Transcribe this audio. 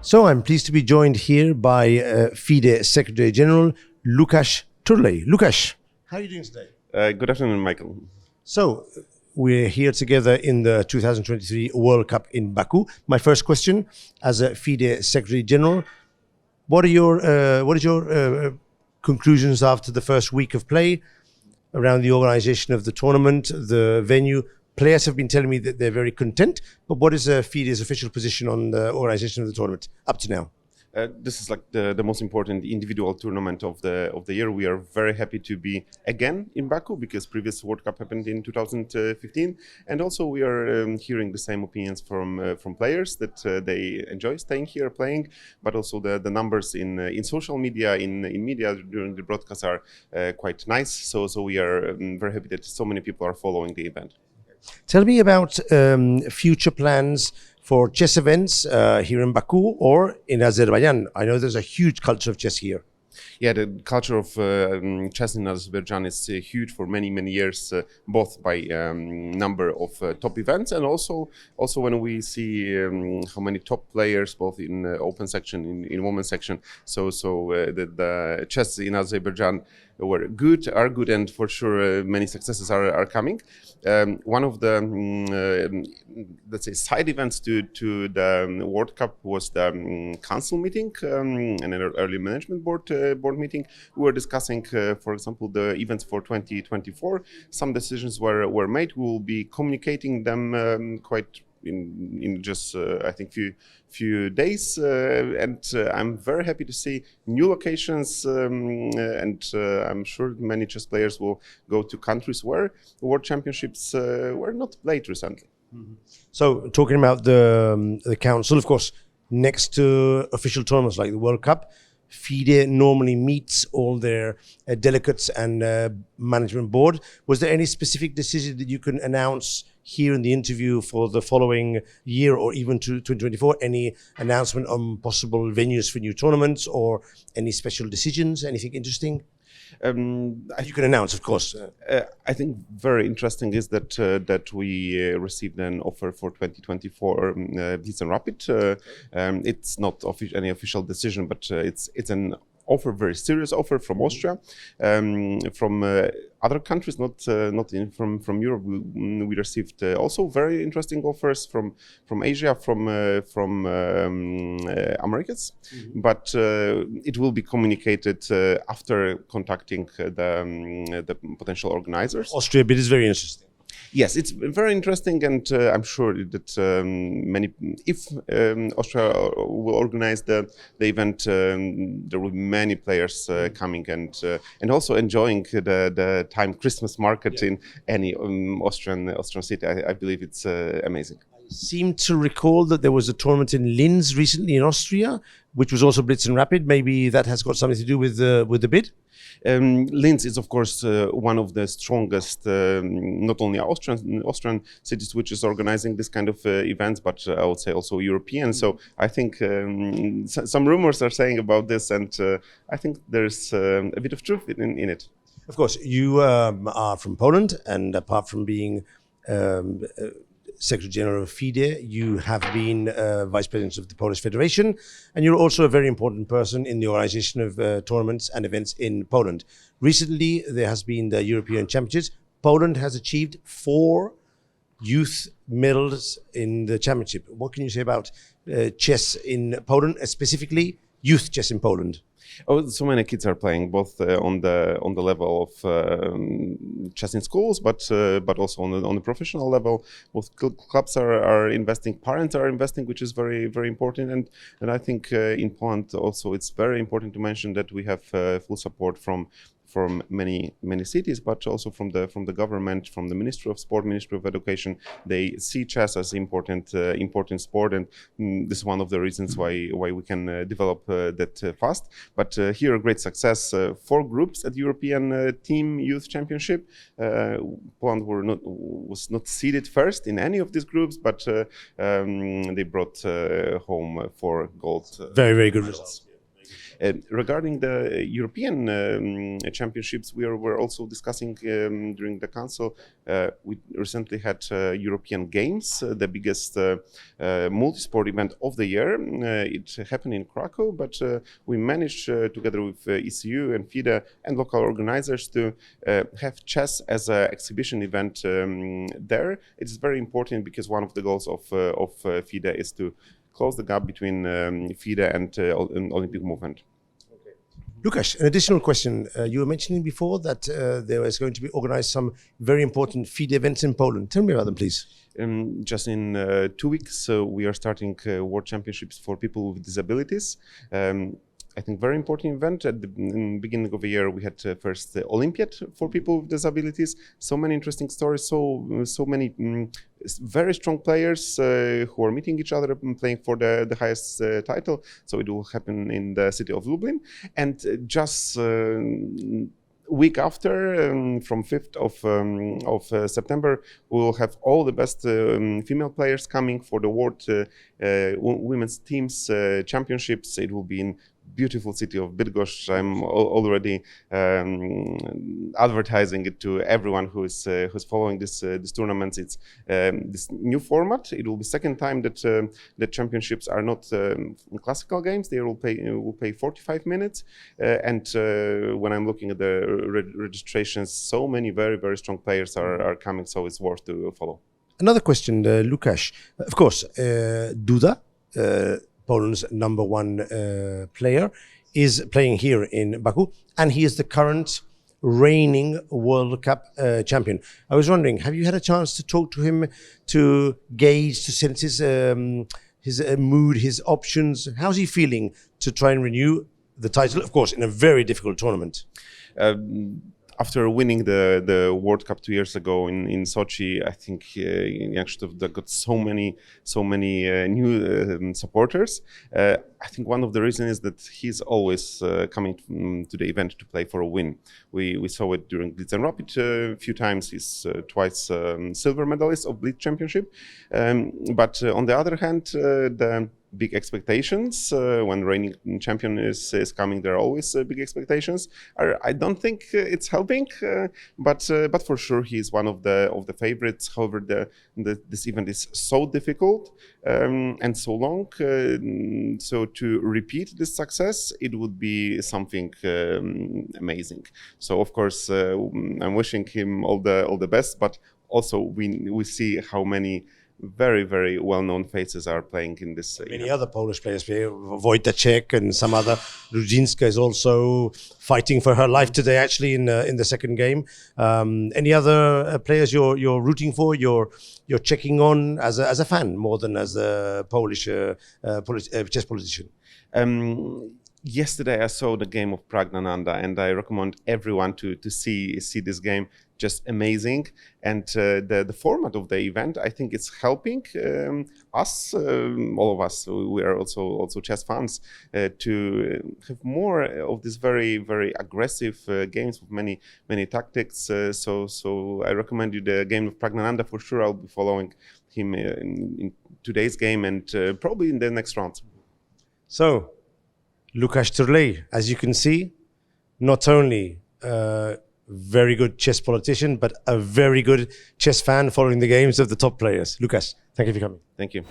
So I'm pleased to be joined here by FIDE Secretary General Lukasz Turlej. Lukasz, how are you doing today? Good afternoon, Michael. So we're here together in the 2023 World Cup in Baku. My first question, as a FIDE Secretary General, what is your conclusions after the first week of play around the organization of the tournament, the venue? Players have been telling me that they're very content, but what is FIDE's official position on the organization of the tournament up to now? This is like the most important individual tournament of the year. We are very happy to be again in Baku because previous World Cup happened in 2015, and also we are hearing the same opinions from players that they enjoy staying here playing, but also the numbers in social media, in media during the broadcast are quite nice. So we are very happy that so many people are following the event. Tell me about future plans for chess events here in Baku or in Azerbaijan. I know there's a huge culture of chess here. Yeah, the culture of chess in Azerbaijan is huge for many years, both by number of top events and also when we see how many top players, both in open section, in women's section. So the chess in Azerbaijan are good, and for sure many successes are coming. One of the let's say side events to the World Cup was the council meeting and an early management board meeting. We were discussing, for example, the events for 2024. Some decisions were made. We will be communicating them quite in just I think few days, and I'm very happy to see new locations, and I'm sure many chess players will go to countries where world championships were not played recently. Mm-hmm. So talking about the council, of course, next to official tournaments like the World Cup, FIDE normally meets all their delegates and management board. Was there any specific decision that you can announce here in the interview for the following year or even to 2024? Any announcement on possible venues for new tournaments or any special decisions? Anything interesting? You can announce, of course. I think very interesting is that we received an offer for 2024 Blitzen Rapid. It's not any official decision, but it's an offer, very serious offer from Austria, from other countries, not from Europe. We received also very interesting offers from Asia, from Americas, mm-hmm. But it will be communicated after contacting the potential organizers. Austria bid is very interesting. Yes, it's very interesting, and I'm sure that if Austria will organize the event, there will be many players coming and also enjoying the time Christmas market in any Austrian city. I believe it's amazing. I seem to recall that there was a tournament in Linz recently in Austria, which was also Blitzen Rapid. Maybe that has got something to do with the bid? Linz is, of course, one of the strongest, not only Austrian cities which is organizing this kind of events, but I would say also European. So I think some rumors are saying about this, and I think there's a bit of truth in it. Of course, you are from Poland, and apart from being Secretary General of FIDE, you have been Vice President of the Polish Federation, and you're also a very important person in the organization of tournaments and events in Poland. Recently, there has been the European Championships. Poland has achieved 4 youth medals in the championship. What can you say about chess in Poland, specifically youth chess in Poland? Oh, so many kids are playing, both on the level of chess in schools, but also on the professional level. Both clubs are investing, parents are investing, which is very important. And I think in Poland also it's very important to mention that we have full support from many cities, but also from the government, from the Ministry of Sport, Ministry of Education. They see chess as important sport, and this is one of the reasons why we can develop that fast. But here a great success. 4 groups at European Team Youth Championship. Poland was not seeded first in any of these groups, but they brought home 4 gold. Very good results. Regarding the European championships, we were also discussing during the council. We recently had European Games, the biggest multi-sport event of the year. It happened in Krakow, but we managed together with ECU and FIDE and local organizers to have chess as an exhibition event there. It's very important because one of the goals of FIDE is to close the gap between FIDE and Olympic movement. Lukasz, an additional question. You were mentioning before that there was going to be organized some very important FIDE events in Poland. Tell me about them, please. Just in 2 weeks, we are starting World Championships for people with disabilities. I think very important event. At the beginning of the year, we had first the Olympiad for people with disabilities. So many interesting stories, so many very strong players who are meeting each other and playing for the highest title. So it will happen in the city of Lublin. And just week after, from 5th of September, we will have all the best female players coming for the World Women's Teams Championships. It will be in beautiful city of Bydgoszcz. I'm already advertising it to everyone who's following this tournament. It's this new format. It will be second time that the championships are not classical games. They will play 45 minutes. And when I'm looking at the registrations, so many very strong players are coming. So it's worth to follow. Another question, Lukasz. Of course, Duda, Poland's #1 player, is playing here in Baku, and he is the current reigning World Cup champion. I was wondering, have you had a chance to talk to him, to gauge, to sense his mood, his options? How's he feeling to try and renew the title, of course, in a very difficult tournament? After winning the World Cup 2 years ago in Sochi, I think Youngsters got so many new supporters. I think one of the reasons is that he's always coming to the event to play for a win. We saw it during Blitzen Rapid a few times. He's twice silver medalist of Blitz Championship. But on the other hand, the big expectations when reigning champion is coming. There are always big expectations. I don't think it's helping, but for sure he is one of the favorites. However, this event is so difficult and so long. So to repeat this success, it would be something amazing. So of course, I'm wishing him all the best. But also we see how many very well-known faces are playing in this. Many other Polish players play. Wojtaszek and some other. Rudzinska is also fighting for her life today, actually, in the second game. Any other players you're rooting for? You're checking on as a fan more than as a Polish chess politician. Yesterday I saw the game of Pragnananda, and I recommend everyone to see this game. Just amazing, and the format of the event, I think it's helping us, all of us. We are also chess fans, to have more of these very aggressive games with many tactics. So I recommend you the game of Pragnananda for sure. I'll be following him in today's game and probably in the next round. So, Lukasz Turlej, as you can see, not only very good chess politician, but a very good chess fan following the games of the top players. Lukasz, thank you for coming. Thank you.